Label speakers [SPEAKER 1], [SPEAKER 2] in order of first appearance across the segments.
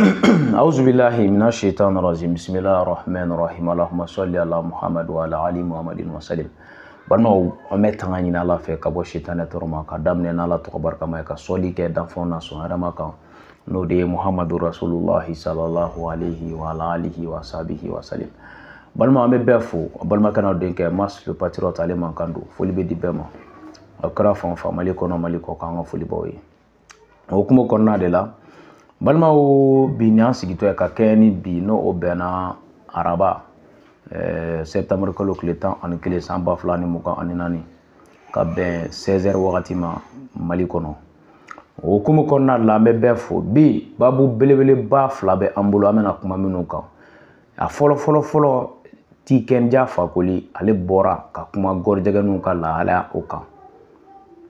[SPEAKER 1] أعوذ بالله من الشيطان الرجيم بسم الله الرحمن الرحيم اللهم صل على محمد وعلى آل محمد وسلم barno ame tanga nyina la fe ka bo shitane torma ka damne na la to barka ma ka soli ke dan fona so harama ka no de muhammadur rasulullah sallallahu alaihi wa alihi wa sahbihi wa sallam balma ame befo balma kana de ke mas le patriote ale man kando foli be di bema akra fon fa maliko no maliko ka ngo foli boy okumo konna de la balma o binya sigito ka keni bi no obena araba septembre ko le temps en kele samba flani muka aninani ka ben 16h wakati ma mali kono o kumu konna la me befo bi babu belebele ba flabe ambulo amena kuma minu kan a folo ti kenja fakoli ale bora ka kuma gorjeganu ka la ala o kan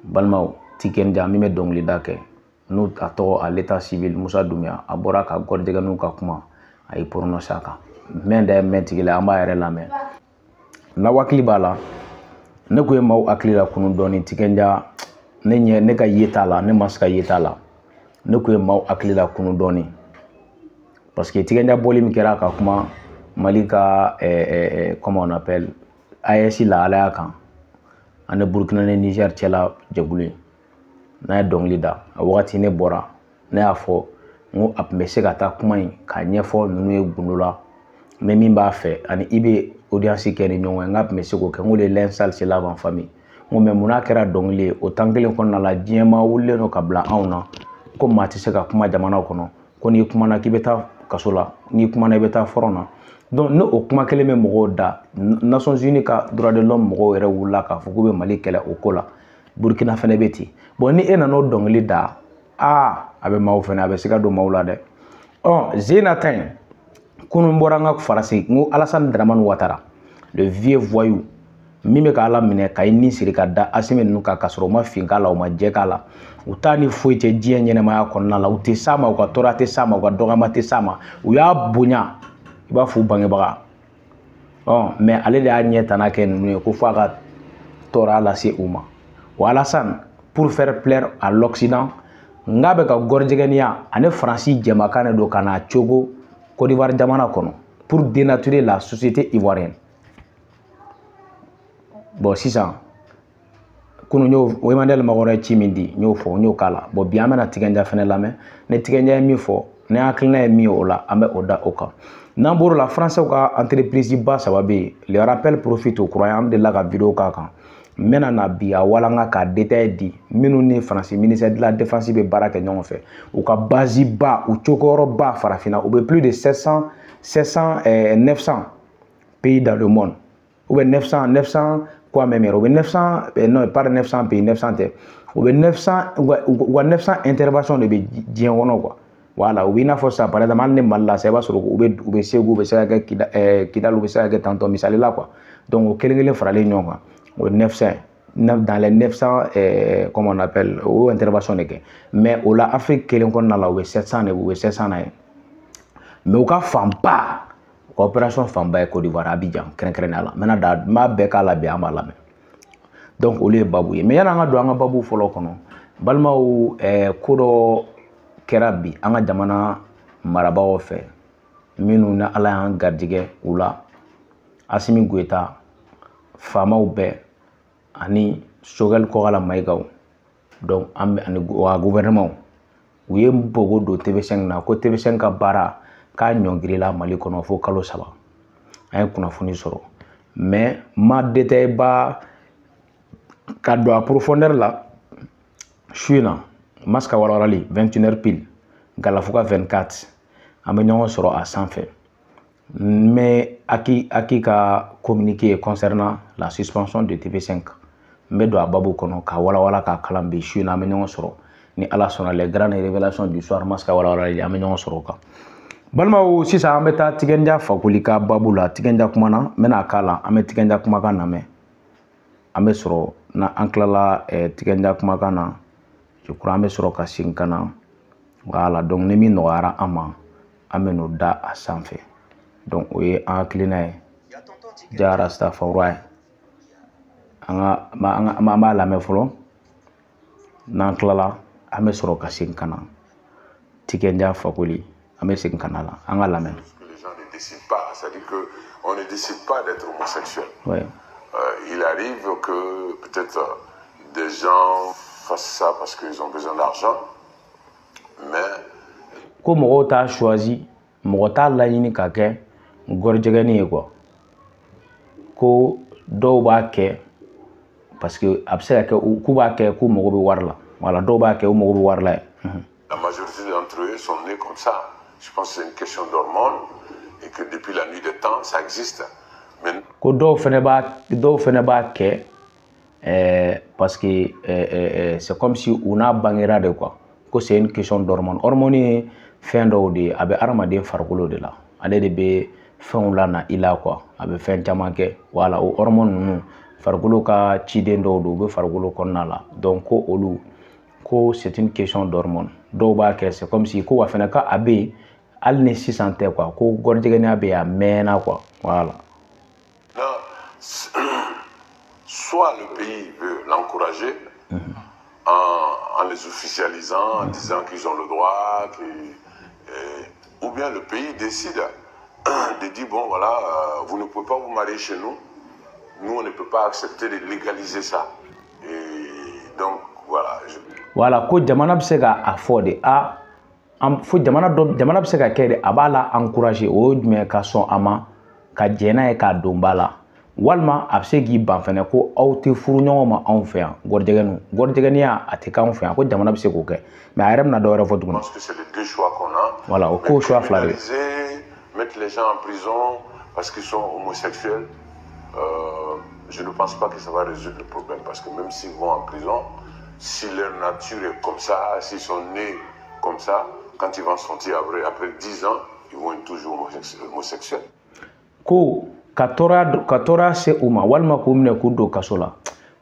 [SPEAKER 1] balma ti kenja mi me dongli dake nous ato à l'état civil Moussa Doumia a bora ka gorjeganu ka kuma ay prononcer ka men da mentigile amba yare lame na wakili bala ne ko maw akila kunu doni tikenja ne ka yetala ne maska yetala ne ko maw akila kunu doni parce que tikenja boli mi kera ka kuma malika comment on appelle AES la ala kan ane Burkina ne Niger tela jaguli na dongli da wakati ne bora ne afo ngo ap mese ka ta kuma ka nyefo nunu e gunula mais min b'a fait ani ibe audience keni nyonwe ngap mese ko ke ngule lensal c'est la en famille ngo me muna kera dongli o tangele ko na la diema wulle no kabla awna ko mati se ka kuma jamana kono ko ni kuma na kibeta kasola ni kuma na beta forona donc no o kuma kele me mogo da Nations Unies ka droit de l'homme mogo ere wulla ka fuku be Mali kele o kola Burkina fene beti bon ni ena no dongli da abe maw fene abe sika do mawla de Zénatin kunu boranga farasi ngo Alassane Dramane Ouattara le vieux voyou mime ka ala mine ka ni sirika da asime nu ka kasoro ma finka la o ma jeka la utani foite die nyene ma yakonna la uti sama o ka torate sama o ka dogama te sama u ya bunya iba fu bange baga mais ale de a nyeta na ken nu ko fa ka tora la se uma wa Alassane pour faire plaire à l'Occident ngabe ka gorjegenia ane Francis Djemakane do kana chogo Côte d'Ivoire jamana kono pour dénaturer la société ivoirienne. Bon si ça kunu nyo wemandel magore chimindi nyo fo nyo kala bo biamena tigenja fene lame ne tigenja mi fo ne aklina mi ola ambe oda oka namboro la France ka entreprise ba sababe le rappel profite au croyant de la vidéo kaka mena na biya walanga ka détail di minu ni France ministère de la défense be baraka nyon fait ou ka bazi ba ou chokoro ba farafina ou plus de 900 pays dans le monde ou 900 quoi même ou 900 non pas 900 pays 900 ou 900 interventions de bien wono quoi voilà ou bina fossa par exemple ne malla c'est pas sur ou be segu be sa kidal ou be sa tanto misali là quoi donc kelengele farale nyon quoi au 900 dans les 900 comme on appelle ou intervention mais au la Afrique kelen kon na la ou 700 ou 700 mais au ka famba opération famba Côte d'Ivoire Abidjan kren la mena da ma beka la bi amala donc au lieu babu mais yana nga do nga babu folo kono balma ou kodo kerabi anga jamana marabawo fe minu na ala an gardige ula Assimi Goïta famaw be ani sogel ko ala maygaw donc ambe ani wa gouvernement uye mbogo do TV5 na ko TV5 ka bara ka nyongiri la Mali kono fo kalo saba ay kuna funi soro mais ma détail ba ka do profondeur la chuina maska warali 21h pile galafuka 24 ambe nyongo soro a 100 fait mais aki ka communiqué concernant la suspension de TV5 mais do ababu kono ka wala ka kalambe shuna amenyo soro ni ala sona les grandes révélations du soir maska wala amenyo soro ka balma o sisa ameta tigenja fakuli ka babula tigenja kumana mena kala ame tigenja kumaka na me ame soro na anklala tigenja kumaka na je crois ame soro ka sinkana voilà donc ne mi no ara ama ame no da asanfe donc oye encliné jara stafawrai anga ma la me folo nan klala ame soro ka sinkana tikenja fakuli amé c'est canal anga la même.
[SPEAKER 2] Les gens ne décident pas, c'est-à-dire que on ne décide pas d'être homosexuel.
[SPEAKER 1] Ouais.
[SPEAKER 2] Il arrive que peut-être des gens fassent ça parce qu'ils ont besoin d'argent, mais
[SPEAKER 1] ko mogo t'a choisi mogo t'a laɲini ka kɛ gɔrijɛgɛni ye quoi ko dɔw b'a kɛ parce que a bɛ se ka kɛ k'u b'a kɛ k'u mago bɛ wari la voilà dɔw b'a kɛ u mago bɛ wari la.
[SPEAKER 2] La majorité d'entre eux sont nés comme ça. Je pense que c'est une question d'hormones et que depuis la nuit des temps ça existe. Mais
[SPEAKER 1] ko dɔw fɛnɛ b'a kɛ parce que c'est comme si u n'a bangera de quoi ko c'est une question d'hormone. Hormone ye fɛn dɔw de ye a bɛ adamaden farikolo de la ale de bɛ fɛnw lana i la quoi a bɛ fɛn caman kɛ voilà o hormone ninnu farikolo ka ciden dɔw don u bɛ farikolo kɔnɔna la donc ko olu ko c'est une question d'hormone dɔw b'a kɛ c'est comme si ko wa fɛnɛ ka a bɛ yen hali ni sisan tɛ quoi ko gɔrijɛgɛniya bɛ yen a mɛnna quoi voilà.
[SPEAKER 2] Non, soit le pays veut l'encourager en les officialisant, en disant qu'ils ont le droit, ou bien le pays décide de dire, bon voilà, vous ne pouvez pas vous marier chez nous, nous on ne peut pas accepter de légaliser ça. Et donc voilà.
[SPEAKER 1] Voilà, ko jamana bɛ se ka a fɔ de fo jamana bɛ se ka kɛ de a b'a la encourager o jumɛn ka sɔn a ma ka jɛn n'a ye k'a don ba la walima a bɛ se k'i ban fɛnɛ ko aw tɛ furu ɲɔgɔn ma anw fɛ yan gɔrijɛgɛniya a tɛ k'anw fɛ yan ko jamana bɛ se k'o kɛ mais a yɛrɛ bɛna dɔ wɛrɛ fɔ tuguni.
[SPEAKER 2] Je pense que c'est les deux choix qu'on a.
[SPEAKER 1] Voilà, o ko choix fila de.
[SPEAKER 2] Mettre les gens en prison parce qu'ils sont homosexuels, je ne pense pas que ça va résoudre le problème parce que même s'ils vont en prison, si leur nature est comme ça, s'ils sont nés comme ça, quand ils vont sortir après 10 ans, ils vont être toujours homosexuels. Ko
[SPEAKER 1] ka tɔɔrɔya se u ma walima k'u minɛ k'u don kaso la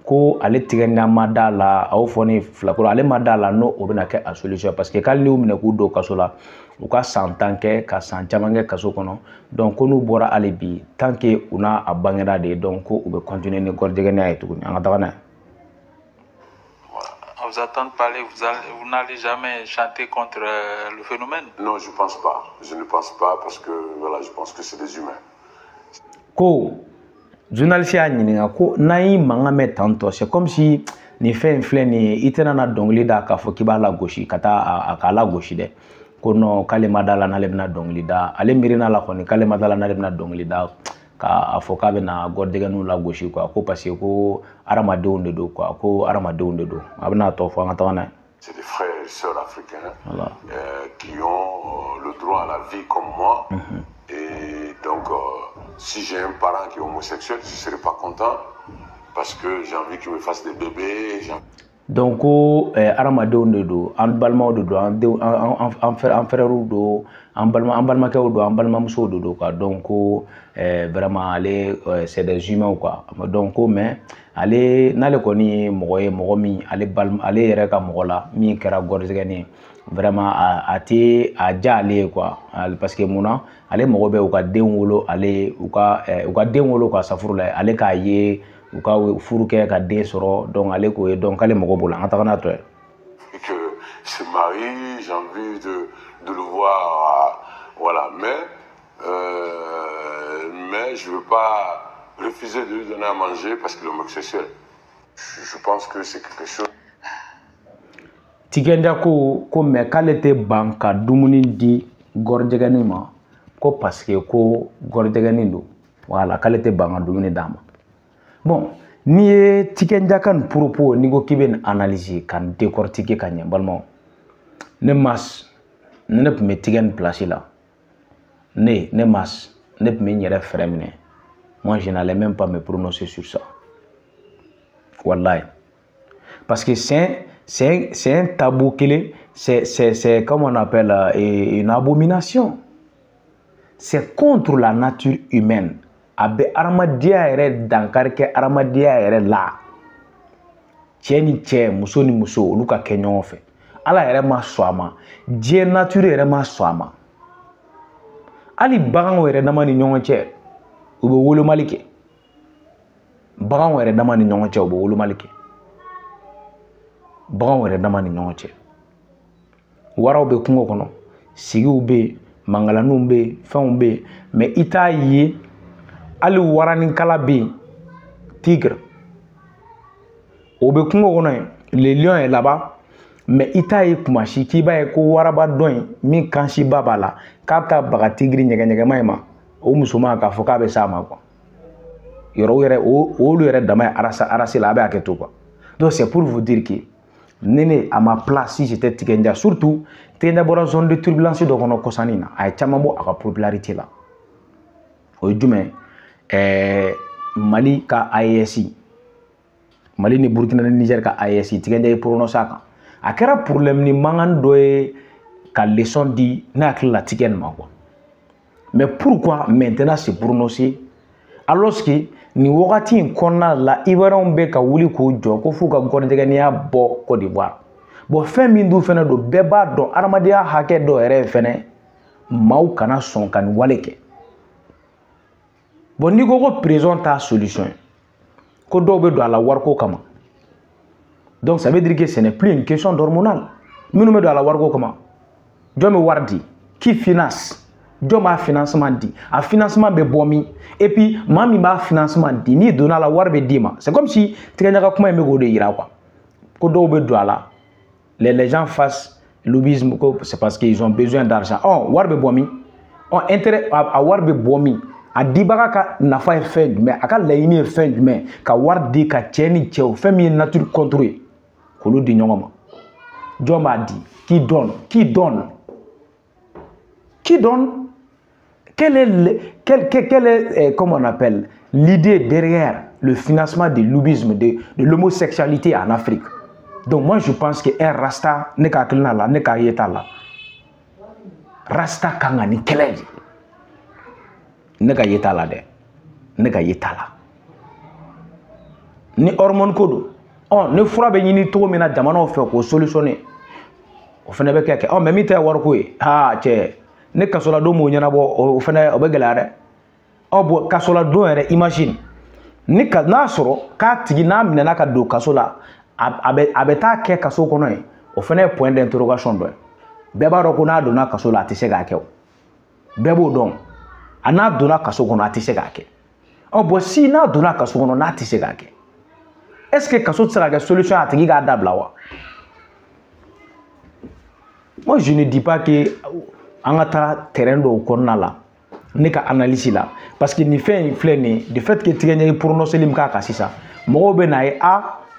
[SPEAKER 1] ko ale tigɛna ma d'a la a y'o fɔ ne filakoro ale ma d'a la n'o bɛna kɛ a solution parce que k'ale n'u minɛ k'u don kaso la u ka san 10 kɛ ka san caman kɛ kaso kɔnɔ donc ko n'u bɔra hali bi tant que u n'a a bangera de donc ko u bɛ continuer ni gɔrijɛgɛniya ye tuguni an ka taga n'a ye.
[SPEAKER 3] Vous entendre parler, vous n'allez jamais chanter contre le phénomène?
[SPEAKER 2] Non, je pense pas. Je ne pense pas parce que voilà, je pense que c'est des humains.
[SPEAKER 1] Ko journaliste y'a ɲininka ko n'an y'i mankan mɛn tantɔ c'est comme si nin fɛn in filɛ nin ye i tɛna na dɔnkili da k'a fɔ k'i b'a lagosi ka taa a k'a lagosi dɛ ko non k'ale ma d'a la n'ale bɛna dɔnkili da ale miirina la kɔni k'ale ma d'a la n'ale bɛna dɔnkili da k'a fɔ k'a bɛna gɔrijɛgɛniw lagosi quoi ko parce que ko hadamadenw de don quoi ko hadamadenw de don a bɛna tɔ fɔ an ka taga n'a ye.
[SPEAKER 2] C'est des frères et sœurs africains
[SPEAKER 1] voilà.
[SPEAKER 2] Qui ont le droit à la vie comme moi. Et donc, si j'ai un parent qui est homosexuel, je ne serai pas content parce que j'ai envie qu'il me fasse des bébés.
[SPEAKER 1] Donc, ko hadamadenw de don an balimaw de don an frɛrɛw don an balimakɛw don an balimamusow de don quoi donc ko vraiment ale c'est des humains quoi donc ko mais ale n'ale kɔni ye mɔgɔ ye mɔgɔ min ale yɛrɛ ka mɔgɔ la min kɛra gɔrijɛgɛni ye vraiment a tɛ a diya ale ye quoi parce que munna ale mɔgɔ bɛ u ka den wolo ale u ka den wolo quoi safuru la ale k'a ye u ka furu kɛ ka den sɔrɔ donc ale k'o ye donc k'ale mɔgɔ b'o la an ka taga n'a tɔ ye.
[SPEAKER 2] Et que se marie, j'ai envie de le voir, voilà, mais je ne veux pas refuser de lui donner à manger parce qu'il est homosexuel. Je pense que c'est quelque chose.
[SPEAKER 1] Tigɛnda ko mais k'ale tɛ ban ka dumuni di gɔrijɛgɛni ma ko parce que ko gɔrijɛgɛni don voilà k'ale tɛ ban ka dumuni d'a ma. Bon n'i ye tigɛnda ka nin propos n'i ko k'i bɛ nin analyser ka nin décortiquer ka ɲɛ balimaw ne Mass ne tun bɛ tigɛ nin place la ne Mass ne tun bɛ n yɛrɛ fɛrɛ minɛ moi je n'allais même pas me prononcer sur ça wallahi parce que c'est un tabou kelen c'est comme on appelle une abomination c'est contre la nature humaine a bɛ adamadenya yɛrɛ dankari kɛ adamadenya yɛrɛ la cɛ ni cɛ muso ni muso olu ka kɛ ɲɔgɔn fɛ ala yɛrɛ ma sɔn a ma diɲɛ nature yɛrɛ ma sɔn a ma hali baganw yɛrɛ dama ni ɲɔgɔn cɛ u bɛ wolomali kɛ baganw yɛrɛ dama ni ɲɔgɔn cɛ u bɛ wolomali kɛ baganw yɛrɛ dama ni ɲɔgɔn cɛ waraw bɛ kungo kɔnɔ sigiw bɛ mangalanun be fɛnw be mais i t'a ye hali waraninkala be tigre o be kungo kɔnɔ yen le lion est là-bas mais i t'a ye kuma si k'i b'a ye ko waraba dɔ in min kansiba b'a la k'a bɛ taa baga tigiri ɲɛgɛɲɛgɛma in ma o musoman k'a fɔ k'a bɛ s'a ma quoi yɔrɔ yɛrɛ olu yɛrɛ dama ye arasi la a bɛ hakɛ to quoi donc c'est pour vous dire que Nene à ma place si j'étais Tikenja surtout Tikenja bɔra zone de turbulence dɔ kɔnɔ kɔsannin na a ye caman bɔ a ka popularité la o ye jumɛn Mali ka AES Mali ni Burkina ni Niger ka AES Tikenja ye prononcé a kan a kɛra problème ni mankan dɔ ye ka leçon di ne hakili la Tikɛn ma quoi mais pourquoi maintenant c'est prononcé alors que ni wagati in kɔnɔna la Ivoiriens bɛ ka wuli k'o jɔ ko f'u ka gɔnɔtɛgɛniya bɔ Côte d'Ivoire bon fɛn min dun fɛnɛ don bɛɛ b'a dɔn adamadenya hakɛ dɔ yɛrɛ fɛnɛ maaw kana sɔn ka nin wale kɛ bon n'i ko ko prison t'a solution ko dɔw bɛ don a la wariko kama donc ça veut dire que ce n'est plus une question d'hormonal minnu bɛ don a la wariko kama jɔn bɛ wari di qui finance jɔn b'a financement di a financement bɛ bɔ min et puis maa min b'a financement di n'i donna a la wari bɛ d'i ma c'est comme si Tigɛnja kuma in bɛ k'o de yira quoi ko dɔw bɛ don a la les gens fassent lobbyisme c'est parce qu'ils ont besoin d'argent wari bɛ bɔ min intérêt a wari bɛ bɔ min a dibaga ka nafa ye fɛn jumɛn a ka laɲini ye fɛn jumɛn ka wari di ka cɛ ni cɛw fɛn min ye nature contre ye k'olu di ɲɔgɔn ma jɔn b'a di qui donne quelle est comment on appelle l'idée derrière le financement du lobbyisme de l'homosexualité en Afrique donc moi je pense que un rasta ne ka kilina la ne ka yeta la rasta kanga ni kɛlɛ ne ka yeta la dɛ ne ka yeta la ni hormone ko don ni fura bɛ ɲini cogo min na jamanaw fɛ k'o solutionner o fana bɛ kɛ mais min tɛ wariko ye cɛ ne kasoladon m'o ɲɛnabɔ o fana o bɛ gɛlɛya dɛ bon kasoladon yɛrɛ imagine n'a sɔrɔ k'a tigi n'a minɛna ka don kaso la a bɛ taa kɛ kaso kɔnɔ yen o fana ye point d'interrogation dɔ ye bɛɛ b'a dɔn ko n'a donna kaso la a tɛ se k'a kɛ o bɛɛ b'o dɔn a n'a donna kaso kɔnɔ a tɛ se k'a kɛ bon si n'a donna kaso kɔnɔ n'a tɛ se k'a kɛ est-ce que kaso tɛ se ka kɛ solution a tigi k'a dabila wa moi je ne dis pas que an ka taa terrain dɔw kɔnɔna la ne ka analyse la parce que nin fɛn in filɛ nin de fait que Tigɛnja ye prononcé min k'a kan sisan mɔgɔw bɛ n'a ye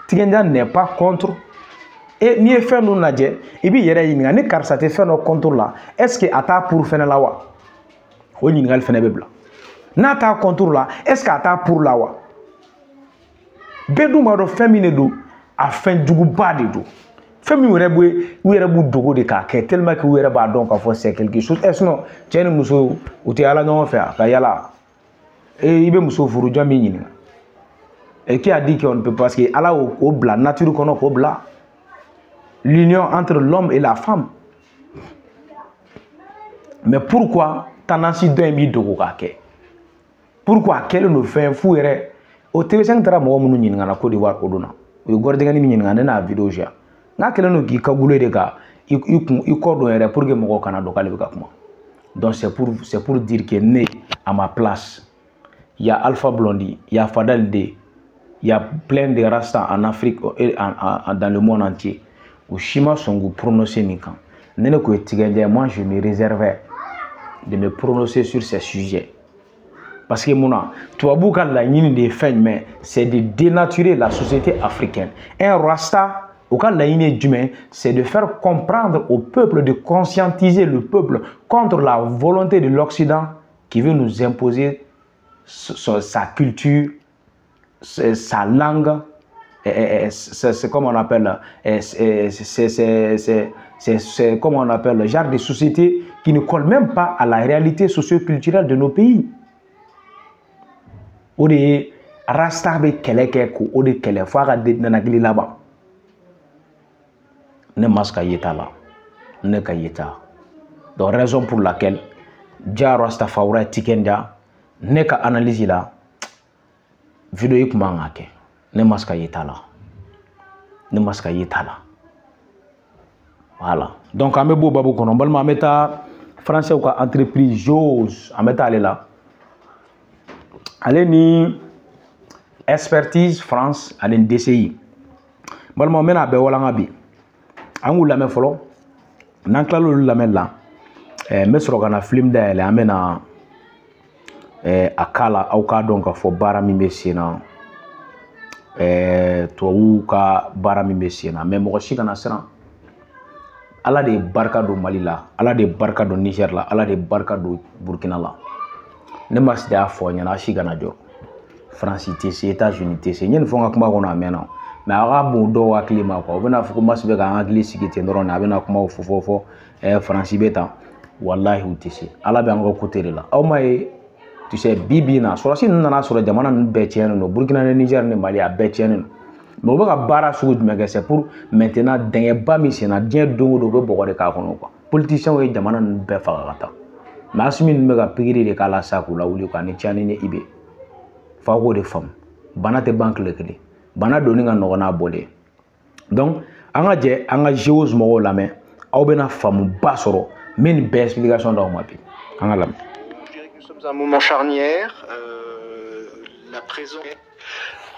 [SPEAKER 1] Tigɛnja n'est pas contre et n'i ye fɛn dɔ lajɛ i b'i yɛrɛ ɲininka ni karisa tɛ fɛn dɔ contre la est-ce que a t'a pour fɛnɛ la wa o ɲininkali fɛnɛ bɛ bila n'a t'a contre la est-ce que a t'a pour la wa bɛɛ dun b'a dɔn fɛn min de don a fɛn juguba de don fɛn min yɛrɛ b'u dogo de k'a kɛ tellement que u yɛrɛ b'a dɔn k'a fɔ c'est quelque chose sinon cɛ ni muso u tɛ yala ɲɔgɔn fɛ a ka yala i bɛ muso furu jɔn b'i ɲininka et qui a dit qu'on ne peut parce que ala o bila nature kɔnɔ k'o bila l'union entre l'homme et la femme mais pourquoi tendance dɔ in b'i dogo k'a kɛ pourquoi a kɛlen don fɛn f'u yɛrɛ o TV5 taara mɔgɔ minnu ɲininka na Côte d'Ivoire o don na o ye gɔrɔjɛgɛni min ɲininka ne n'a vidéo jɛ n'a kɛlen don k'i kabule de ka i kɔ dɔn yɛrɛ pour que mɔgɔw kana dɔn k'ale bɛ ka kuma donc c'est pour dire que ne à ma place il y a Alpha Blondy il y a Fadel D il y a plein de rastas en Afrique et dans le monde entier u si ma sɔn k'u prononcer nin kan ne ko ye Tigɛnja moi je me réservais de me prononcer sur ces sujets parce que munna tubabu ka laɲini de ye fɛn jumɛn c'est de dénaturer la société africaine un rasta au cas c'est de faire comprendre au peuple, de conscientiser le peuple contre la volonté de l'Occident qui veut nous imposer sa culture, sa langue, c'est comme on appelle, c'est comme on appelle le genre de société qui ne colle même pas à la réalité socio-culturelle de nos pays. O de rasta be kɛlɛ kɛ ko o de kɛlɛ fo a ka nanakili laban. Ne mas ka yeta la ne ka yeta donc raison pour laquelle ja Rastafari Tigɛnja ne ka analyse la vidéo yi kuma ka kɛ ne mas ka yeta la ne mas ka yeta la voilà donc an bɛ bɔ babu kɔnɔ balima an bɛ taa français ou entreprise JOS en mettant là allez ni expertise France allez DCI balma mena be wala ngabi angou la me folo nan klalo la me la me soro kana film da ele amena akala au ka donc fo bara mi mesina to ka bara mi mesina mais mo shi kana sera ala de barka do Mali la ala de barka do Niger la ala de barka do Burkina la ne mas da fo nyana shi kana jo France TC États-Unis TC nyen fo ngakuma ko na mena mais aga bo do wa klima ko bena fo ko mas be ga angli sigite ndoro na bena kuma fo France beta wallahi utisi ala be ngo côté la aw may tu sais bibina so si nana so jamana be tienne no Burkina ne Niger ne Mali a be tienne mais on va bara sugu mais c'est pour maintenant dengue ba mi sena dien dongo do be bogore ka kono quoi politicien we jamana be fagata masmin me ga pigiri de kala saku la wuli ko ni tiani ne ibe fa ko de fam bana te banque le kele bana doni nga no na bolé donc anga je anga jeus mo la mais aw bena fam ba soro men be explication da ma bi anga lam.
[SPEAKER 4] Nous sommes à un moment charnière. La présence.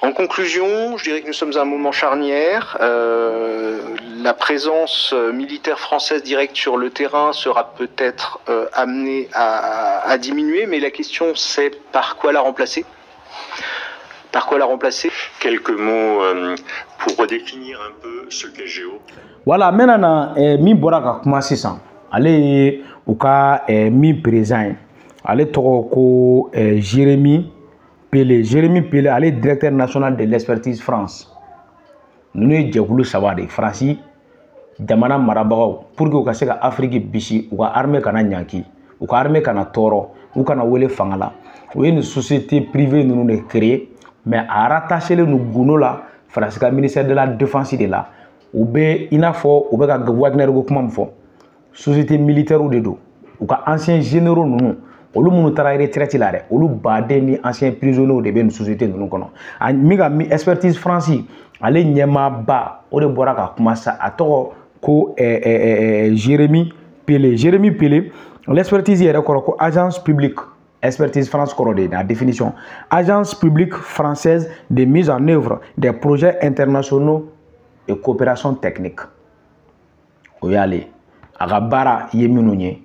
[SPEAKER 4] En conclusion, je dirais que nous sommes à un moment charnière. La présence militaire française directe sur le terrain sera peut-être amenée à diminuer, mais la question c'est par quoi la remplacer? Par quoi la remplacer?
[SPEAKER 5] Quelques mots pour redéfinir un peu ce qu'est Géo.
[SPEAKER 1] Voilà, maintenant, mi boraka kuma sisan. Ale ou ka mi présent. Ale toko Jérémy Pelé. Jérémy Pelé, ale directeur national de l'expertise France. Nous jekulu sabade Franci jamana marabagaw pour que ka se ka Afrique bisi ou ka armée kana nyanki ou ka armée kana toro ou kana wele fangala. Ou une société privée nous ne créer mais à rattacher le nous la France ka ministère de la défense de là ou be inafo ou be ka Wagner go kuma mfo société militaire ou de do ou ka anciens généraux nous olu munu tara retraite la re olu baden ni anciens prisonniers de ben société nous kono miga mi expertise français ale nyema ba o de bora ka kuma sa atoko ko Jérémy Pelé. Jérémy Pelé l'expertise yere ko agence publique expertise France corrodée la définition agence publique française de mise en œuvre des projets internationaux et coopération technique o yale aga bara yeminunye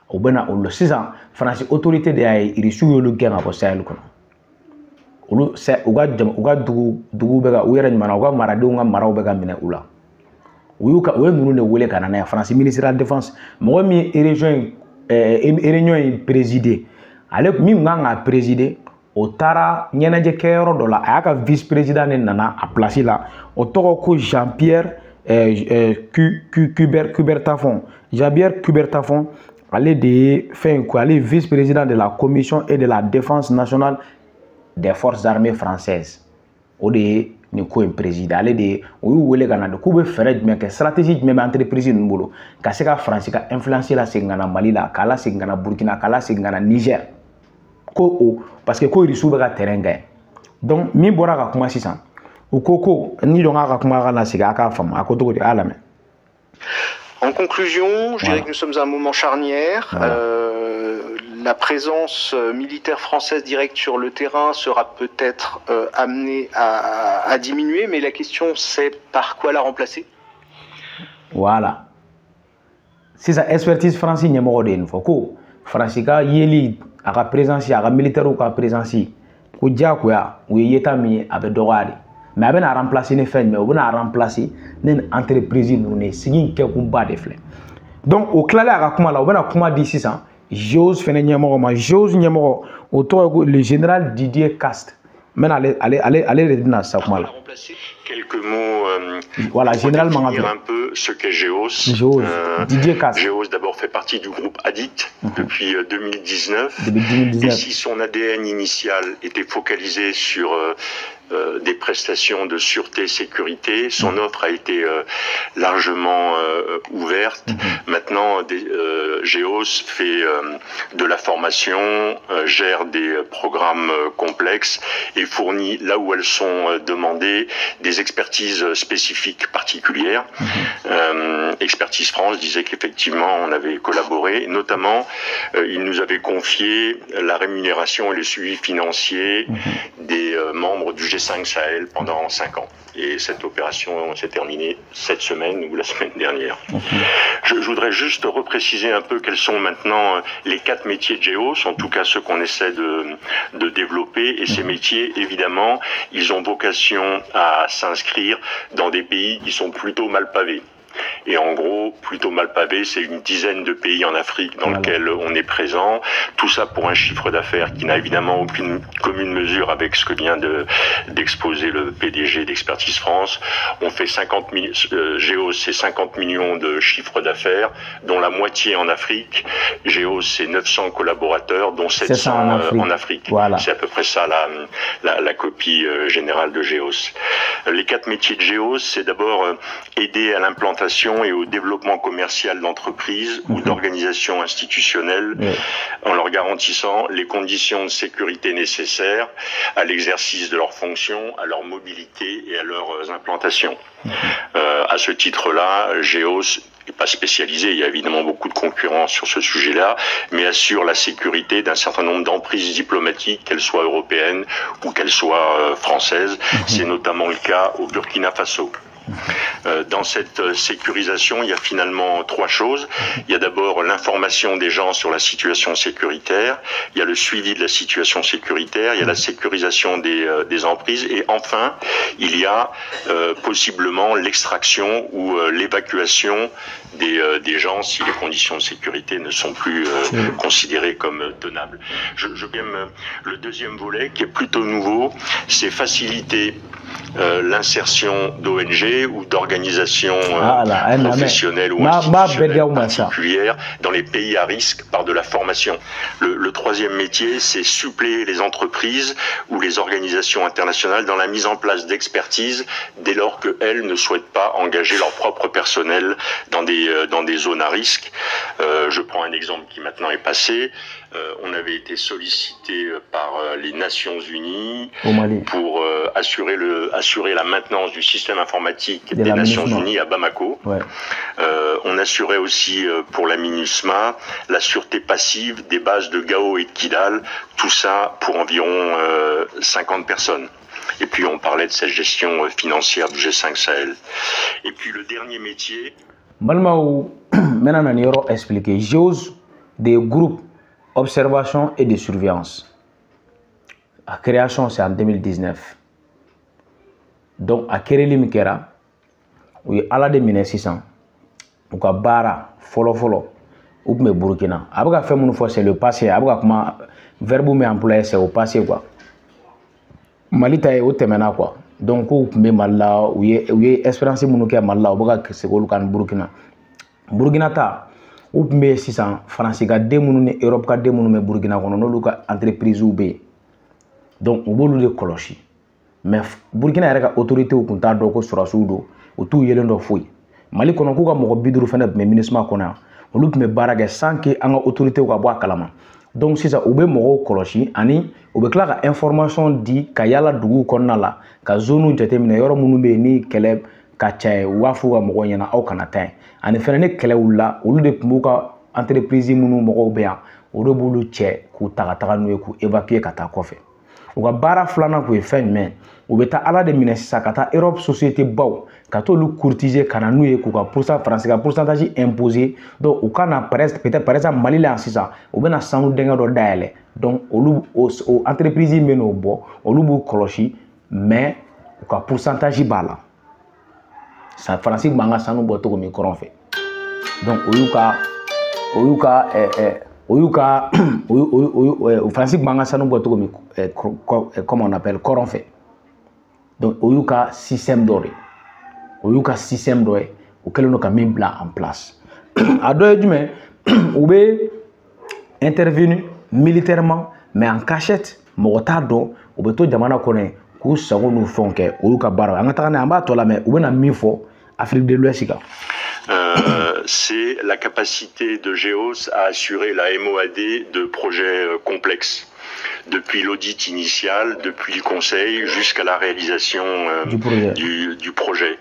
[SPEAKER 1] o bena o le 6 ans France autorité de ay irisu yolu genga ko sayel kono olu se uga dugu bega o yere nyama uga marade unga maraw bega mine ula uyuka o nunu ne wele kana na France ministère de la défense mo mi réunion présidé ale mi nganga présider o tara nyenaje kero dola aka vice président ne nana a place là o toko ko Jean-Pierre Coubertin Jean-Pierre Coubertin allez de faire quoi aller vice-président de la commission et de la défense nationale des forces armées françaises o de ni ko président allez de o wele gana de ko be fere mais que stratégie même entreprise numbolo ka se ka France ka influencer la singana Mali la kala singana Burkina kala singana Niger ko o parce que ko risu be ka terrain gain donc mi bora ka kuma sisan o koko ni donga ka kuma kana siga ka fam akoto de alame.
[SPEAKER 4] En conclusion, je dirais que nous sommes à un moment charnière. La présence militaire française directe sur le terrain sera peut-être amenée à diminuer, mais la question c'est par quoi la remplacer?
[SPEAKER 1] Voilà. C'est ça, expertise française, il y a une fois que France a yeli à la présence, à la militaire ou à la présence, ou dia quoi, ou yetami avec dorari. Mais on a remplacé les faits, mais on a remplacé les entreprises nous ne signé que combat de flèches. Donc au clair à comment là on a comment dit 600 j'ose faire n'yamoro j'ose n'yamoro autour le général Didier Cast. Maintenant allez dans ça comment là.
[SPEAKER 5] Quelques mots
[SPEAKER 1] voilà général
[SPEAKER 5] pour définir un peu ce qu'est Géos.
[SPEAKER 1] Didier Cast.
[SPEAKER 5] Géos d'abord fait partie du groupe Addict depuis 2019.
[SPEAKER 1] Depuis 2019.
[SPEAKER 5] Et si son ADN initial était focalisé sur des prestations de sûreté-sécurité. Son offre a été largement ouverte. Maintenant, GEOS fait de la formation, gère des programmes complexes et fournit, là où elles sont demandées, des expertises spécifiques particulières. Expertise France disait qu'effectivement, on avait collaboré. Notamment, il nous avait confié la rémunération et le suivi financier des membres du G5 Sahel pendant 5 ans. Et cette opération s'est terminée cette semaine ou la semaine dernière. Je voudrais juste repréciser un peu quels sont maintenant les 4 métiers de GEOS, en tout cas ceux qu'on essaie de développer. Et ces métiers, évidemment, ils ont vocation à s'inscrire dans des pays qui sont plutôt mal pavés. Et en gros, plutôt mal pavé, c'est une dizaine de pays en Afrique dans lesquels on est présent. Tout ça pour un chiffre d'affaires qui n'a évidemment aucune commune mesure avec ce que vient d'exposer le PDG d'Expertise France. On fait 50 000, GEOS, c'est 50 millions de chiffre d'affaires, dont la moitié en Afrique. GEOS, c'est 900 collaborateurs, dont 700 en Afrique. Voilà. C'est à peu près ça la copie générale de GEOS. Les 4 métiers de GEOS, c'est d'abord aider à l'implantation et au développement commercial d'entreprises ou d'organisations institutionnelles en leur garantissant les conditions de sécurité nécessaires à l'exercice de leurs fonctions, à leur mobilité et à leurs implantations. À ce titre-là, GEOS n'est pas spécialisé, il y a évidemment beaucoup de concurrence sur ce sujet-là, mais assure la sécurité d'un certain nombre d'emprises diplomatiques, qu'elles soient européennes ou qu'elles soient françaises. C'est notamment le cas au Burkina Faso. Dans cette sécurisation, il y a finalement 3 choses. Il y a d'abord l'information des gens sur la situation sécuritaire, il y a le suivi de la situation sécuritaire, il y a la sécurisation des emprises et enfin, il y a possiblement l'extraction ou l'évacuation des gens si les conditions de sécurité ne sont plus considérées comme tenables. Le deuxième volet, qui est plutôt nouveau, c'est faciliter l'insertion d'ONG ou d'organisations professionnelles ou institutionnelles particulières dans les pays à risque par de la formation. Le troisième métier, c'est suppléer les entreprises ou les organisations internationales dans la mise en place d'expertise dès lors qu'elles ne souhaitent pas engager leur propre personnel dans des zones à risque. Je prends un exemple qui maintenant est passé. On avait été sollicité par les Nations Unies pour assurer la maintenance du système informatique des Nations Unies à Bamako. On assurait aussi pour la MINUSMA la sûreté passive des bases de Gao et de Kidal, tout ça pour environ 50 personnes. Et puis on parlait de cette gestion financière du G5 Sahel. Et puis le dernier métier...
[SPEAKER 1] Maintenant, on va expliquer GEOS des groupes observation et de surveillance. La création, c'est en 2019. Donc, à Kereli Mikera, où il y a à la de 1600, où il y a Bara, Folo, ou bien Burkina. Après, fait mon fois, c'est le passé. Après, comment verbe mais employé, c'est au passé, quoi. Malita est au temena, quoi. Donc, où il y a Mala, où il y a espérance, où il y a Mala, où il y a Burkina. Burkina, ta. Ou bien si ça France ka demunu Europe ka demunu me Burkina kono no luka entreprise ou be donc on bolu de koloshi mais Burkina yɛrɛ ka autorité u kun t'a dɔn ko sɔrɔsiw don u t'u yelen dɔ foyi Mali kɔnɔ k'u ka mɔgɔ 50 fana tun bɛ MINUSMA kɔnɔ yan olu tun bɛ baara kɛ sans que an ka autorité ka bɔ a kalama donc sisan u bɛ mɔgɔw kɔlɔsi ani u bɛ tila ka information di ka yala dugu kɔnɔna la ka zone jateminɛ yɔrɔ minnu bɛ ni kɛlɛ ka ca u b'a fɔ ka mɔgɔw ɲɛna aw kana taa ani fɛnɛ ni kɛlɛ wulila olu de tun b'u ka entreprise minnu mɔgɔw bɛ yan olu b'olu cɛ k'u ta ka taga n'u ye k'u évacuer ka taa kɔfɛ u ka baara filanan k'u ye fɛn jumɛn u bɛ taa ala de minɛ sisan ka taa Europe société baw ka t'olu courtiser ka na n'u ye k'u ka France ka pourcentage imposer donc u kana peut-être par exemple Mali la yan sisan u bɛna sanu dengɛ dɔ dayɛlɛ donc olu o entreprise min bɛ n'o bɔ olu b'u kɔlɔsi mais u ka pourcentage b'a la France b'an ka sanu bɔ cogo min kɔrɔn fɛ donc France b'an ka sanu bɔ cogo min comment on appelle kɔrɔn fɛ donc o y'u ka système dɔ de o y'u ka système dɔ ye o kɛlen don ka min bila en place a dɔ ye jumɛn u bɛ intervenir militairement mais en cachette mɔgɔ t'a dɔn u bɛ to jamana kɔnɔ yen k'u sago n'u fɛnw kɛ o y'u ka baara an ka taga n'a an b'a tɔ la mais u bɛna min fɔ Afrique de l'Ouest kan.
[SPEAKER 5] C'est la capacité de GEOS à assurer la MOAD de projets complexes. Depuis l'audit initial, depuis le conseil, jusqu'à la réalisation du projet.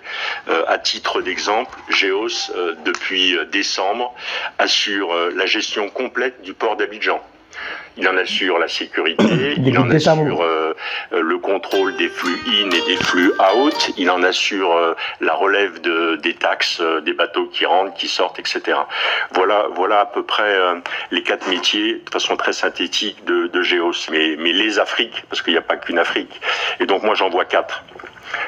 [SPEAKER 5] À titre d'exemple, GEOS, depuis décembre, assure la gestion complète du port d'Abidjan. Il en assure la sécurité, il en assure le contrôle des flux in et des flux out, il en assure la relève des taxes des bateaux qui rentrent, qui sortent, etc. Voilà à peu près les 4 métiers, de façon très synthétique, de GEOS. Mais les Afriques, parce qu'il n'y a pas qu'une Afrique. Et donc moi j'en vois 4.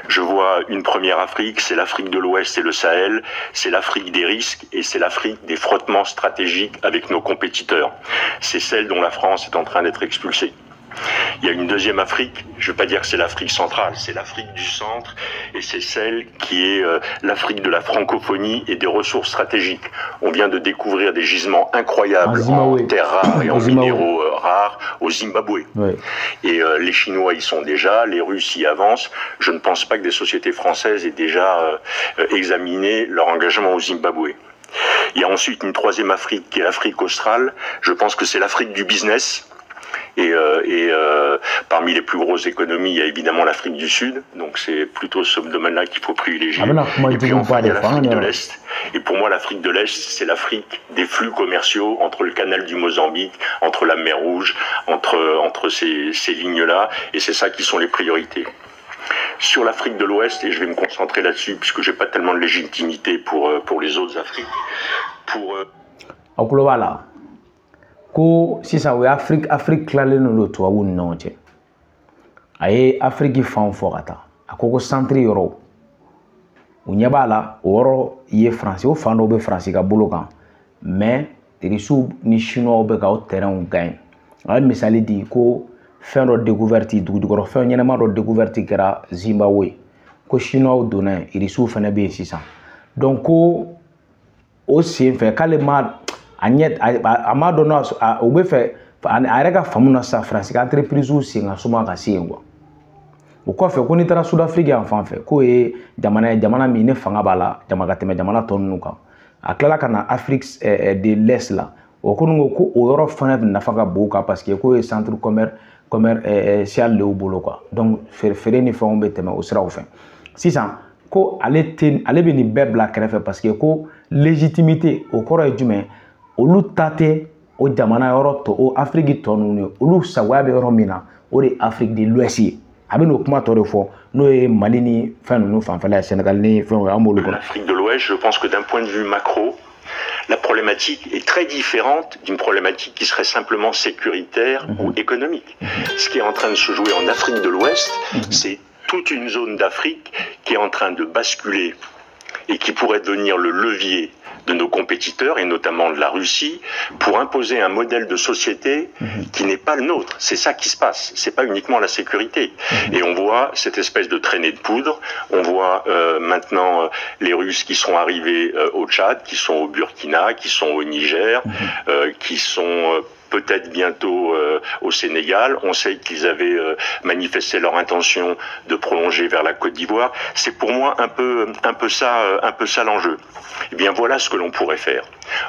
[SPEAKER 5] Je vois une première Afrique, c'est l'Afrique de l'Ouest et le Sahel, c'est l'Afrique des risques et c'est l'Afrique des frottements stratégiques avec nos compétiteurs. C'est celle dont la France est en train d'être expulsée. Il y a une deuxième Afrique, je ne veux pas dire que c'est l'Afrique centrale, c'est l'Afrique du centre et c'est celle qui est l'Afrique de la francophonie et des ressources stratégiques. On vient de découvrir des gisements incroyables en terres rares et en minéraux rares au Zimbabwe. Oui. Et les Chinois y sont déjà, les Russes y avancent. Je ne pense pas que des sociétés françaises aient déjà examiné leur engagement au Zimbabwe. Il y a ensuite une troisième Afrique qui est l'Afrique australe. Je pense que c'est l'Afrique du business. Et parmi les plus grosses économies, il y a évidemment l'Afrique du Sud, donc c'est plutôt ce domaine-là qu'il faut privilégier. Et puis enfin, il y a l'Afrique de l'Est. Et pour moi, l'Afrique de l'Est, c'est l'Afrique des flux commerciaux entre le canal du Mozambique, entre la mer Rouge, entre ces lignes-là, et c'est ça qui sont les priorités. Sur l'Afrique de l'Ouest, et je vais me concentrer là-dessus, puisque j'ai pas tellement de légitimité pour les autres Afriques,
[SPEAKER 1] ko sisan o ye Afrique tilalen no tubabuw ni ɲɔgɔn cɛ a ye Afrique fan fɔ ka taa a ko centre yɔrɔ u ɲɛ b'a la o yɔrɔ ye France o fan dɔw bɛ France ka bolo kan mais Russiw ni Chinois bɛ ka o terrain gagner a ye misali di ko fɛn dɔ découverte dugujukɔrɔ fɛn ɲɛnama dɔ découverte kɛra Zimbabwe ko Chinois donna yen Russiw fana bɛ yen sisan donc ko o sen fɛ k'ale ma a m'a dɔn o bɛ fɛ a yɛrɛ ka faamu na sa France ka entreprise sen ka suma ka se yen quoi o kɔfɛ ko n'i taara Sud-Afrique yan fan fɛ k'o ye jamana min ne fanga b'a la ka tɛmɛ jamana tɔ ninnu kan a tilala ka na Afrique de l'Est la o ko ko o yɔrɔ fana nafa ka bon kan parce que k'o ye centre commercial de y'u bolo quoi donc feere ni fɛnw bɛ tɛmɛ o siraw fɛ sisan ko ale bɛ nin bɛɛ bila kɛrɛfɛ parce que ko légitimité o kɔrɔ ye jumɛn olu ta tɛ o jamana yɔrɔ tɔ o Afrique tɔ ninnu ye olu sagoya bɛ yɔrɔ min na o de Afrique de l'Ouest ye a bɛ n'o kuma tɔ de fɔ n'o ye Mali ni fɛn ninnu fanfɛla ye Sénégal ni fɛnw ye an b'olu kɔnɔ.
[SPEAKER 5] L'Afrique de l'Ouest, je pense que d'un point de vue macro, la problématique est très différente d'une problématique qui serait simplement sécuritaire ou économique. Ce qui est en train de se jouer en Afrique de l'Ouest, c'est toute une zone d'Afrique qui est en train de basculer et qui pourrait devenir le levier de nos compétiteurs, et notamment de la Russie, pour imposer un modèle de société qui n'est pas le nôtre. C'est ça qui se passe, c'est pas uniquement la sécurité. Et on voit cette espèce de traînée de poudre, on voit maintenant les Russes qui sont arrivés au Tchad, qui sont au Burkina, qui sont au Niger, qui sont peut-être bientôt au Sénégal. On sait qu'ils avaient manifesté leur intention de prolonger vers la Côte d'Ivoire. C'est pour moi un peu ça l'enjeu. Eh bien voilà ce que l'on pourrait faire.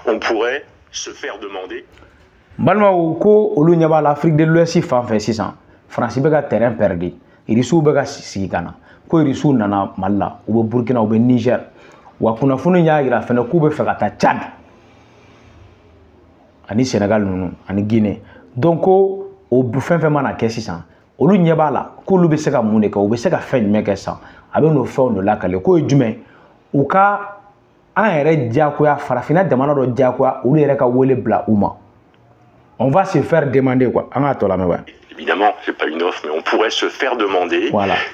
[SPEAKER 5] On pourrait se faire demander.
[SPEAKER 1] Balimaw ko olu ɲɛ b'a l'Afrique de l'Ouest fan fɛ sisan France bɛ ka terrain perdu Irisiw bɛ ka sigi ka na ko Irisiw nana Mali la u bɛ Burkina u bɛ Niger wa kunnafoni y'a yira fɛnɛ k'u bɛ fɛ ka taa Tchad ani Sénégal ninnu ani Guinée donc ko o fɛn fɛn mana kɛ sisan olu ɲɛ b'a la k'olu bɛ se ka mun de kɛ u bɛ se ka fɛn jumɛn kɛ sisan a bɛ n'o fɛnw de lakale k'o ye jumɛn u ka an yɛrɛ diyagoya farafinna jamana dɔ diyagoya olu yɛrɛ ka wele bila u ma on va se faire demander quoi an ka tɔ lamɛn wa.
[SPEAKER 5] Évidemment, c'est pas une offre, mais on pourrait se faire demander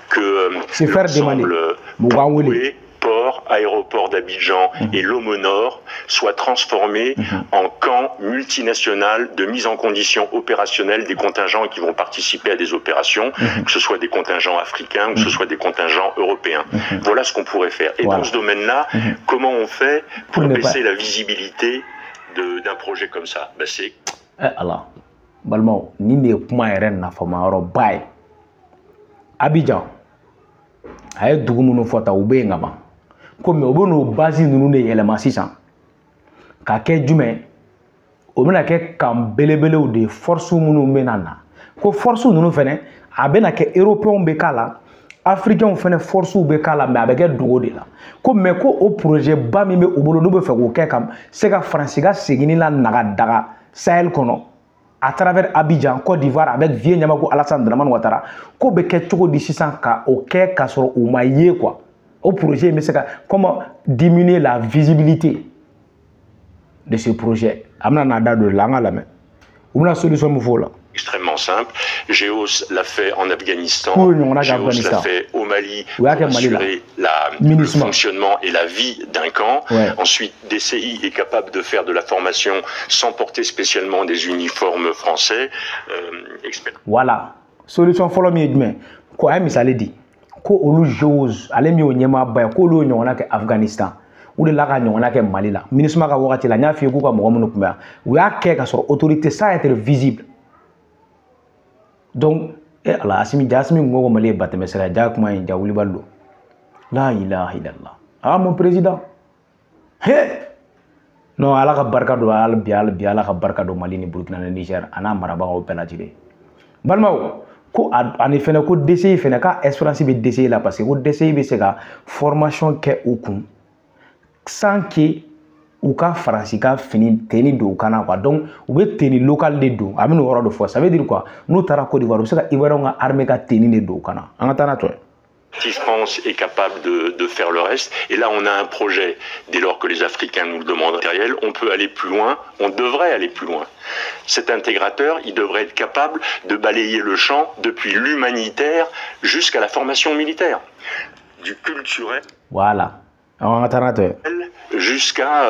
[SPEAKER 5] que
[SPEAKER 1] se faire demander
[SPEAKER 5] port, aéroport d'Abidjan et l'Homo Nord soient transformés en camps multinationaux de mise en condition opérationnelle des contingents qui vont participer à des opérations, que ce soit des contingents africains ou que ce soit des contingents européens. Voilà ce qu'on pourrait faire. Et dans ce domaine-là, comment on fait pour baisser la visibilité d'un projet comme ça? Ben, c'est...
[SPEAKER 1] Allah. Balimaw ni de ye kuma yɛrɛ nafama yɔrɔ ba ye Abidjan a ye dugu minnu fɔta u bɛ yen ka ban ko mais u bɛ n'o base ninnu de yɛlɛma sisan ka kɛ jumɛn o bɛna kɛ kan belebelew de force minnu bɛna na ko force ninnu fɛnɛ a bɛna kɛ européens bɛ k'a la africains fɛnɛ force bɛ k'a la mais a bɛ kɛ dogo de la ko mais ko o projet ba min bɛ u bolo n'u bɛ fɛ k'o kɛ ka se ka Faransi ka segin la naga daga Sahel kɔnɔ à travers Abidjan, Côte d'Ivoire, avec vieux Nyamako Alassane Dramane Ouattara, ko be kɛ cogo di sisan ka o kɛ ka sɔrɔ u ma ye quoi. Au projet mais c'est comment diminuer la visibilité de ce projet. Amna nada de la ngala mais. Une solution me faut là.
[SPEAKER 5] Extrêmement simple. Géos l'a fait en Afghanistan. Géos l'a fait au Mali pour assurer le fonctionnement et la vie d'un camp. Ouais. Ensuite, DCI est capable de faire de la formation sans porter spécialement des uniformes français.
[SPEAKER 1] Voilà. Solution follow me demain. Quoi, misali dit. Ko olu Géos, ale mi o nyema ba ko olu nyona ke Afghanistan. Ou de la ka nyona ke Mali la. Ministre ka wakati la nya fi ku ka mo mo kumba. U ya ke ka sur autorité ça être visible. Donc, Allah asimi jasmi ngogo mali bateme sera jak ma inja wuli ballo. La ilaha illallah. Ah mon président. He. Non, ala ka barka do ala ka barka do Mali ni Burkina ni Niger ana maraba o penatire. Balmaw ko ani fene ko DCI fene ka espérance be DCI la parce que ko DCI be se ka formation ke okun sans que ou ka Faransi ka fini teni do kana quoi donc ou be teni local de do amino woro de force ça veut dire quoi nous tara Côte d'Ivoire se ka Ivoire nga armée ka teni de do kana angata to
[SPEAKER 5] France est capable de faire le reste. Et là, on a un projet, dès lors que les Africains nous le demandent matériel, on peut aller plus loin, on devrait aller plus loin. Cet intégrateur, il devrait être capable de balayer le champ depuis l'humanitaire jusqu'à la formation militaire. Du culturel.
[SPEAKER 1] Voilà.
[SPEAKER 5] Jusqu'à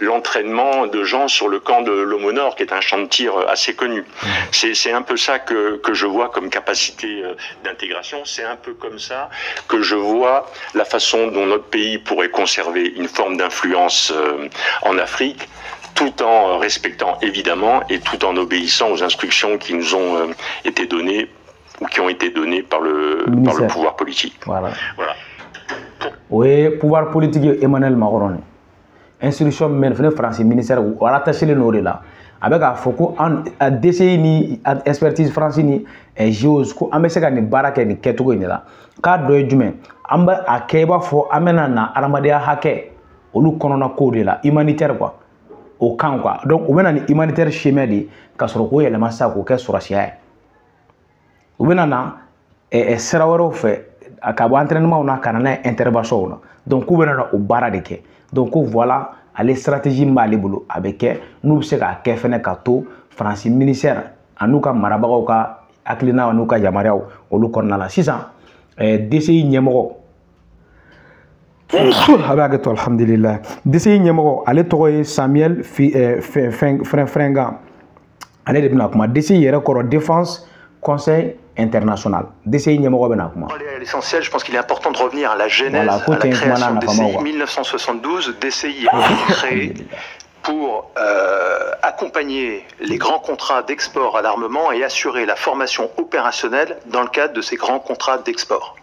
[SPEAKER 5] l'entraînement de gens sur le camp de l'Homo-Nord, qui est un champ de tir assez connu. C'est un peu ça que je vois comme capacité d'intégration. C'est un peu comme ça que je vois la façon dont notre pays pourrait conserver une forme d'influence en Afrique, tout en respectant évidemment et tout en obéissant aux instructions qui nous ont été données ou qui ont été données par le pouvoir politique.
[SPEAKER 1] Voilà. Oui, pouvoir politique Emmanuel Macron. Instruction men France ministère ou attaché le nord là. Avec a foko en DCI ni expertise France ni Géos ko ambe se ka ni baraka ni ketugo ni la. Ka do jume amba akeba fo amena na aramadia hake olu konona ko de la humanitaire quoi. Au camp quoi. Donc ou bena ni humanitaire chemin di ka soro ko yele massa ko ke sorasia. Ou bena na serawaro fe akabo entraînement on a kanana intervention na. Donc ou bena na o bara de ke. Donc voilà, les stratégies malibolo avec nous c'est ka kefene ka to France ministère anuka marabago ka aklina anuka yamariaw olu konna la 600 DCI nyemoko avec toi alhamdulillah DCI nyemoko ale togoy Samuel Frenga ale de bina kuma DCI yere koro défense conseil international. DCI nyemoko bena kuma.
[SPEAKER 4] L'essentiel, je pense qu'il est important de revenir à la genèse, à la création de DCI. 1972, DCI a été créé pour accompagner les grands contrats d'export à l'armement et assurer la formation opérationnelle dans le cadre de ces grands contrats d'export.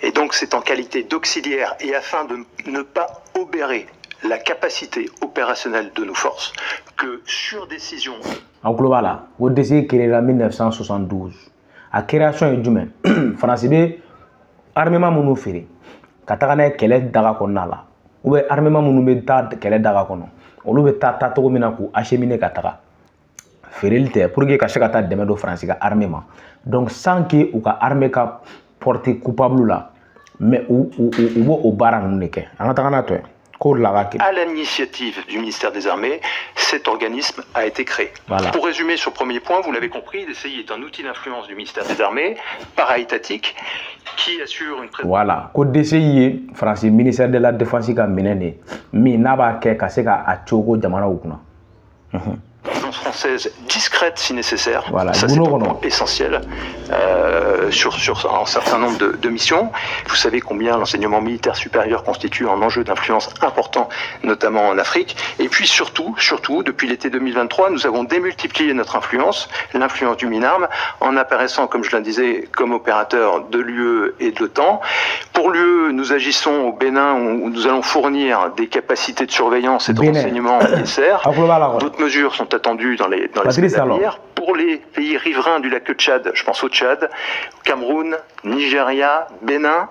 [SPEAKER 4] Et donc c'est en qualité d'auxiliaire et afin de ne pas obérer la capacité opérationnelle de nos forces que sur décision...
[SPEAKER 1] En global, le DCI créé en 1972. La création est humaine. France armement munu fere kataka na kele daga konna la ou be armement munu be ta kele daga kono olu be ta to mina ku acheminer kataka ferelite pour que ka se ka ta deme do France ka armement donc sans que ou ka armée ka porter coupable là mais ou au bara nu ke anata kana to
[SPEAKER 4] à l'initiative du ministère des Armées, cet organisme a été créé. Voilà. Pour résumer sur le premier point, vous l'avez compris, DCI est un outil d'influence du ministère des Armées, para-étatique, qui assure une présence...
[SPEAKER 1] Voilà. Quand DCI, France, ministère de la Défense, qui a mené, mais n'a pas qu'à se faire à Tchogo, Jamana,
[SPEAKER 4] présence française discrète si nécessaire.
[SPEAKER 1] Voilà,
[SPEAKER 4] ça c'est un point essentiel sur un certain nombre de missions. Vous savez combien l'enseignement militaire supérieur constitue un enjeu d'influence important, notamment en Afrique. Et puis surtout, depuis l'été 2023, nous avons démultiplié notre influence, l'influence du MINARM, en apparaissant, comme je le disais, comme opérateur de l'UE et de l'OTAN. Pour l'UE, nous agissons au Bénin où nous allons fournir des capacités de surveillance et de renseignement nécessaires. D'autres mesures sont attendues dans les semaines à venir. Pour les pays riverains du lac Tchad, je pense au Tchad, Cameroun, Nigeria, Bénin.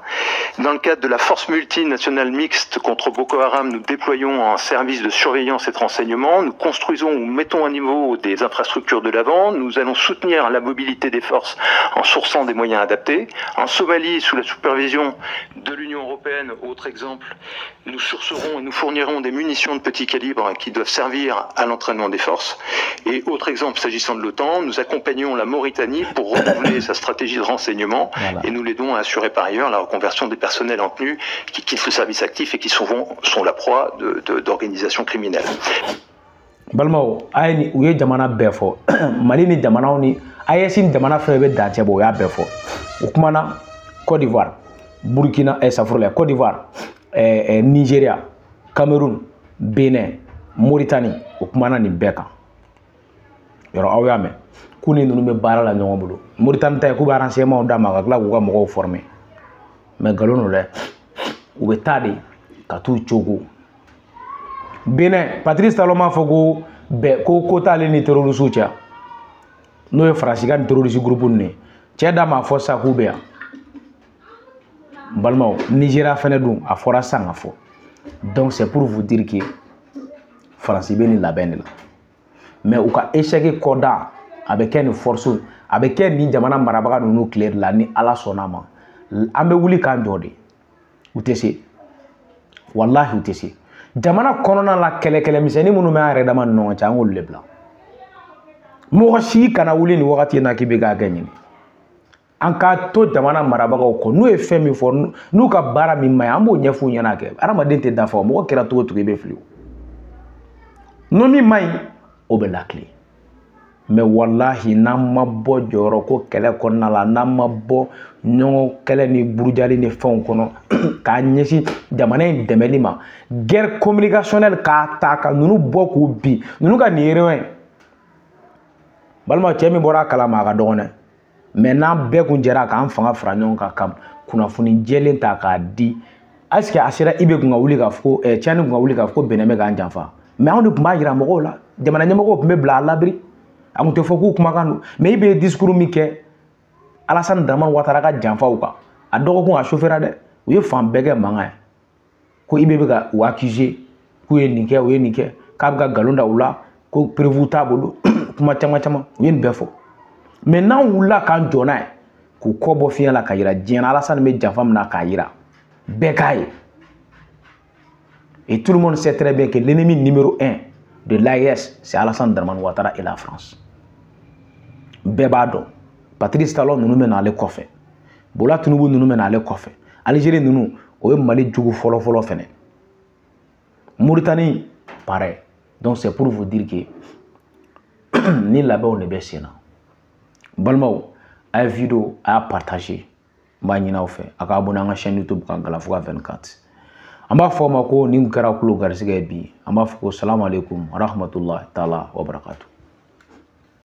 [SPEAKER 4] Dans le cadre de la force multinationale mixte contre Boko Haram, nous déployons un service de surveillance et de renseignement. Nous construisons ou mettons à niveau des infrastructures de l'avant. Nous allons soutenir la mobilité des forces en sourçant des moyens adaptés. En Somalie, sous la supervision de l'Union européenne, autre exemple, nous sourcerons et nous fournirons des munitions de petit calibre qui doivent servir à l'entraînement des forces. Et autre exemple, s'agissant de l'OTAN, nous accompagnons la Mauritanie pour renouveler sa stratégie de renseignement et nous l'aidons à assurer par ailleurs la reconversion des personnels en tenue qui quittent le service actif et qui souvent sont la proie d'organisations criminelles.
[SPEAKER 1] Balmao, ayni uye jamana befo, Mali ni jamana ni ayesin jamana febe dachebo ya befo. Ukumana Côte d'Ivoire, Burkina Côte d'Ivoire, Nigeria, Cameroun, Bénin, Mauritanie, ukumana ni beka. Yoro awiyame kuni nunu me bara la ñongo bulu Mauritanie tay ku ba renseignement da ma la ko mo former mais galono le u be tadi ka tu chogo Bénin Patrice Talon fogo be ko tale ni terroriste tia no e France gan terroriste groupe ni tia da ma fo sa ku be balmao Nigeria fene dum a fora sanga fo donc c'est pour vous dire que France beni la ben la mais ou ka échec koda avec une force avec ni jamana marabaga no clair la ni ala sonama ambe wuli kan jode utesi wallahi utesi jamana konona la kele miseni munu me are dama no cha ngol lebla mo shi kana wuli ni wakati na kibe ga ganyini anka to jamana marabaga ko no e femi for nu ka bara mi may ambo nyefu nyana ke arama dente dafa mo kira to be fliu no mi may obelakli mais wallahi namma bo joro ko kele ko nala namma bo nyongo kele ni burujali ni fon kono ka nyesi jamana demelima guerre communicationnelle ka taka nunu boku bi nunu ka ni rewen balma chemi bora kala ma ga dogone mais na be kun jera ka fanga franyon ka kam kuna funi jelen ta ka di aske asira ibe kun wuli ka fo chani kun wuli ka fo beneme ga anjanfa mais on ne peut pas yira moko la jamana nyamoko me bla labri amuto foku kuma kan mais ibe discours mi ke Alassane Dramane Ouattara ka janfa uka a dogo kun a chauffeur de u ye fan bege manga ko ibe be ka u accuser ku ye ninke u ye ninke ka be ka galonda ula ko prévu tabolo kuma chama u ye nbefo mais nan wula kan jona ku ko bo fiya la ka yira jena Alassane me janfa na ka yira bekaye. Et tout le monde sait très bien que l'ennemi numéro 1 de l'AES, c'est Alassane Dramane Ouattara et la France. Bebado, Patrice Talon nous mène à l'écoffe. Bola Tinubu nous mène à l'écoffe. Algérie nous, on Mali Djougou Folo Fene. Mauritanie, pareil. Donc c'est pour vous dire que ni là-bas on est baissé. Balmao, à vidéo à partager. Banina fait. À abonner à la chaîne YouTube Galafoua 24. Amba fo ma ko ni ngara kulu garsiga bi amba fo salamu alaikum wa rahmatullahi ta'ala wa barakatuh.